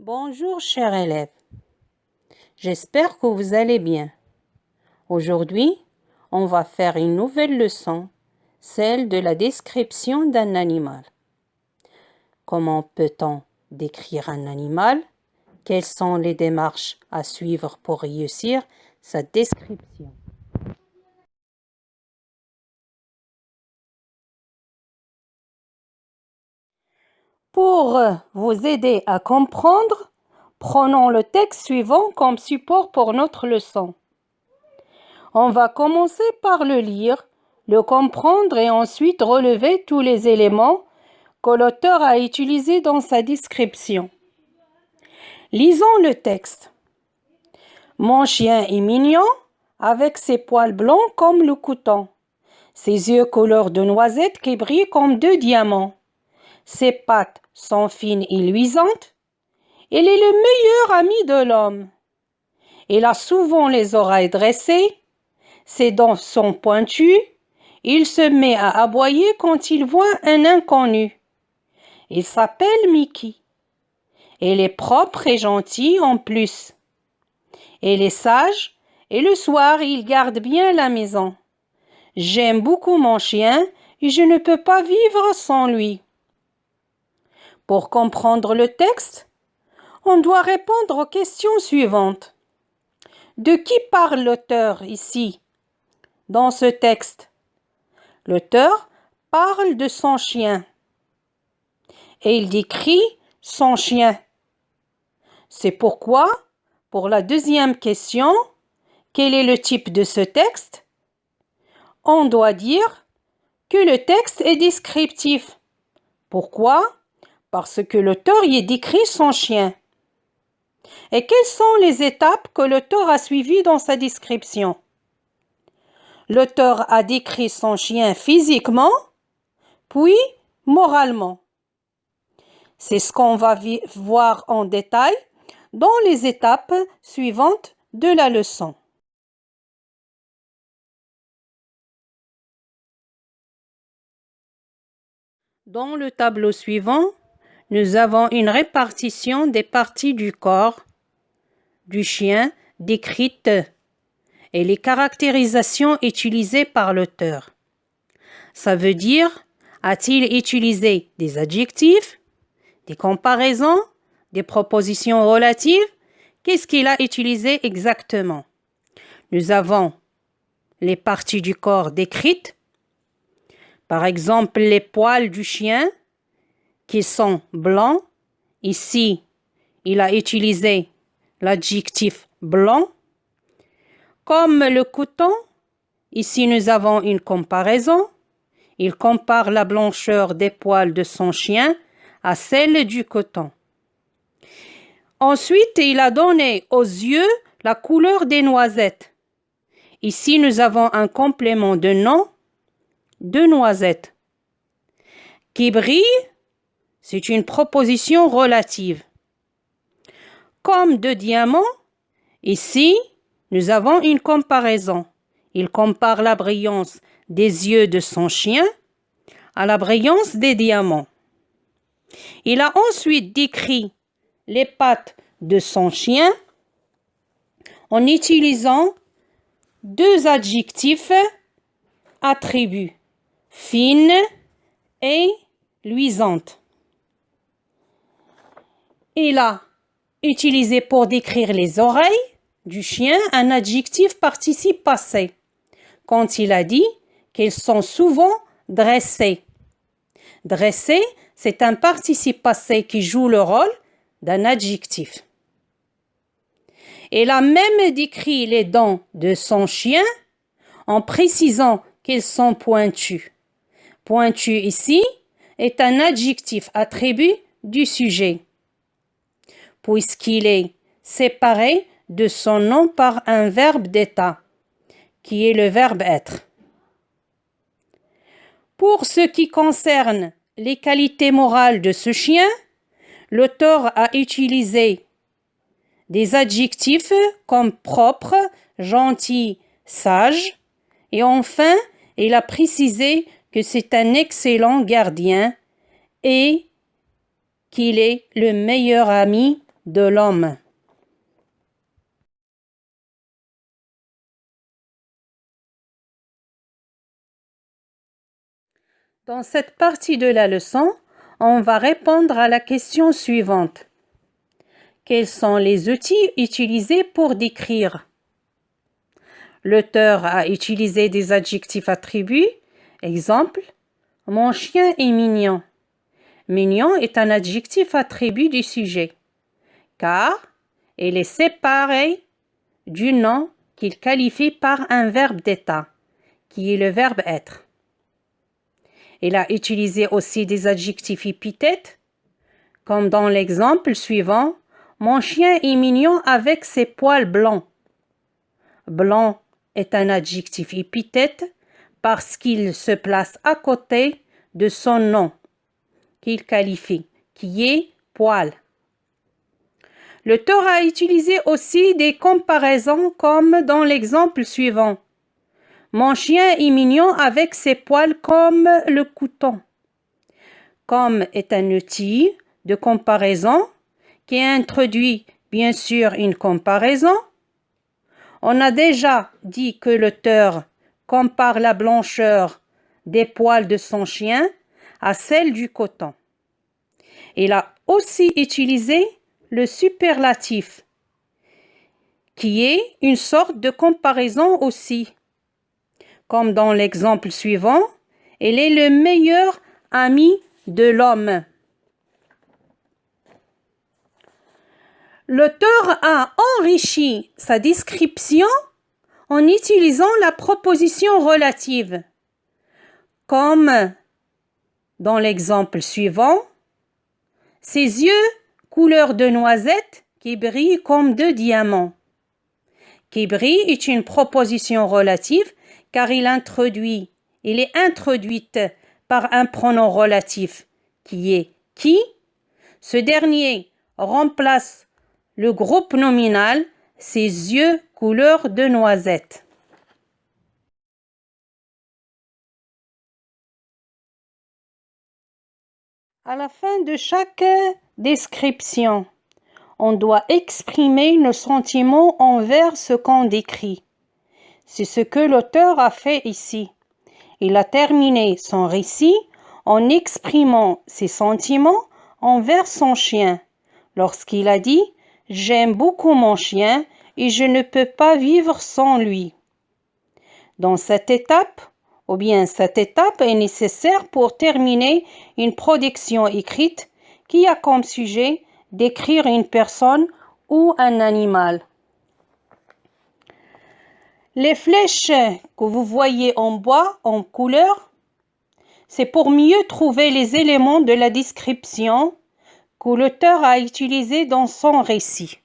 Bonjour chers élèves, j'espère que vous allez bien. Aujourd'hui, on va faire une nouvelle leçon, celle de la description d'un animal. Comment peut-on décrire un animal? Quelles sont les démarches à suivre pour réussir sa description? Pour vous aider à comprendre, prenons le texte suivant comme support pour notre leçon. On va commencer par le lire, le comprendre et ensuite relever tous les éléments que l'auteur a utilisés dans sa description. Lisons le texte. Mon chien est mignon avec ses poils blancs comme le coton, ses yeux couleur de noisette qui brillent comme deux diamants. Ses pattes sont fines et luisantes. Il est le meilleur ami de l'homme. Il a souvent les oreilles dressées. Ses dents sont pointues. Il se met à aboyer quand il voit un inconnu. Il s'appelle Mickey. Il est propre et gentil en plus. Il est sage et le soir, il garde bien la maison. J'aime beaucoup mon chien et je ne peux pas vivre sans lui. Pour comprendre le texte, on doit répondre aux questions suivantes. De qui parle l'auteur ici, dans ce texte? L'auteur parle de son chien et il décrit son chien. C'est pourquoi, pour la deuxième question, quel est le type de ce texte? On doit dire que le texte est descriptif. Pourquoi? Parce que l'auteur y décrit son chien. Et quelles sont les étapes que l'auteur a suivies dans sa description? L'auteur a décrit son chien physiquement, puis moralement. C'est ce qu'on va voir en détail dans les étapes suivantes de la leçon. Dans le tableau suivant, nous avons une répartition des parties du corps du chien décrites et les caractérisations utilisées par l'auteur. Ça veut dire, a-t-il utilisé des adjectifs, des comparaisons, des propositions relatives? Qu'est-ce qu'il a utilisé exactement? Nous avons les parties du corps décrites, par exemple les poils du chien qui sont blancs. Ici, il a utilisé l'adjectif blanc. Comme le coton, ici nous avons une comparaison. Il compare la blancheur des poils de son chien à celle du coton. Ensuite, il a donné aux yeux la couleur des noisettes. Ici, nous avons un complément de nom, de noisettes. Qui brille, c'est une proposition relative. Comme de diamants, ici, nous avons une comparaison. Il compare la brillance des yeux de son chien à la brillance des diamants. Il a ensuite décrit les pattes de son chien en utilisant deux adjectifs attributs, fine et luisante. Il a utilisé pour décrire les oreilles du chien un adjectif participe passé, quand il a dit qu'elles sont souvent dressées. Dressées, c'est un participe passé qui joue le rôle d'un adjectif. Il a même décrit les dents de son chien en précisant qu'elles sont pointues. Pointu ici est un adjectif attribut du sujet, puisqu'il est séparé de son nom par un verbe d'état, qui est le verbe être. Pour ce qui concerne les qualités morales de ce chien, l'auteur a utilisé des adjectifs comme propre, gentil, sage, et enfin, il a précisé que c'est un excellent gardien et qu'il est le meilleur ami de l'homme. Dans cette partie de la leçon, on va répondre à la question suivante. Quels sont les outils utilisés pour décrire? L'auteur a utilisé des adjectifs attributs. Exemple, mon chien est mignon. Mignon est un adjectif attribut du sujet, car il est séparé du nom qu'il qualifie par un verbe d'état, qui est le verbe être. Il a utilisé aussi des adjectifs épithètes, comme dans l'exemple suivant, mon chien est mignon avec ses poils blancs. Blanc est un adjectif épithète parce qu'il se place à côté de son nom qu'il qualifie, qui est poil. L'auteur a utilisé aussi des comparaisons comme dans l'exemple suivant. Mon chien est mignon avec ses poils comme le coton. Comme est un outil de comparaison qui introduit bien sûr une comparaison. On a déjà dit que l'auteur compare la blancheur des poils de son chien à celle du coton. Il a aussi utilisé le superlatif, qui est une sorte de comparaison aussi. Comme dans l'exemple suivant, il est le meilleur ami de l'homme. L'auteur a enrichi sa description en utilisant la proposition relative, comme dans l'exemple suivant, ses yeux couleur de noisette qui brillent comme deux diamants. Qui brille est une proposition relative car il est introduite par un pronom relatif qui est qui. Ce dernier remplace le groupe nominal, ses yeux couleur de noisette. À la fin de chaque description, on doit exprimer nos sentiments envers ce qu'on décrit. C'est ce que l'auteur a fait ici. Il a terminé son récit en exprimant ses sentiments envers son chien, lorsqu'il a dit « J'aime beaucoup mon chien et je ne peux pas vivre sans lui ». Dans cette étape est nécessaire pour terminer une production écrite qui a comme sujet décrire une personne ou un animal. Les flèches que vous voyez en bas, en couleur, c'est pour mieux trouver les éléments de la description que l'auteur a utilisé dans son récit.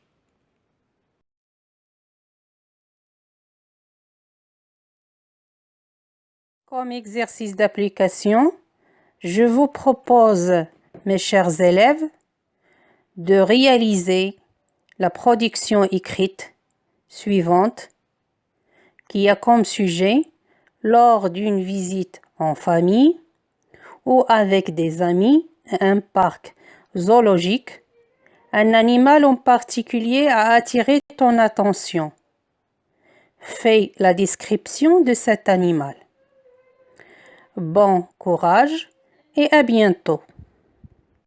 Comme exercice d'application, je vous propose, mes chers élèves, de réaliser la production écrite suivante qui a comme sujet lors d'une visite en famille ou avec des amis à un parc zoologique, un animal en particulier a attiré ton attention. Fais la description de cet animal. Bon courage et à bientôt.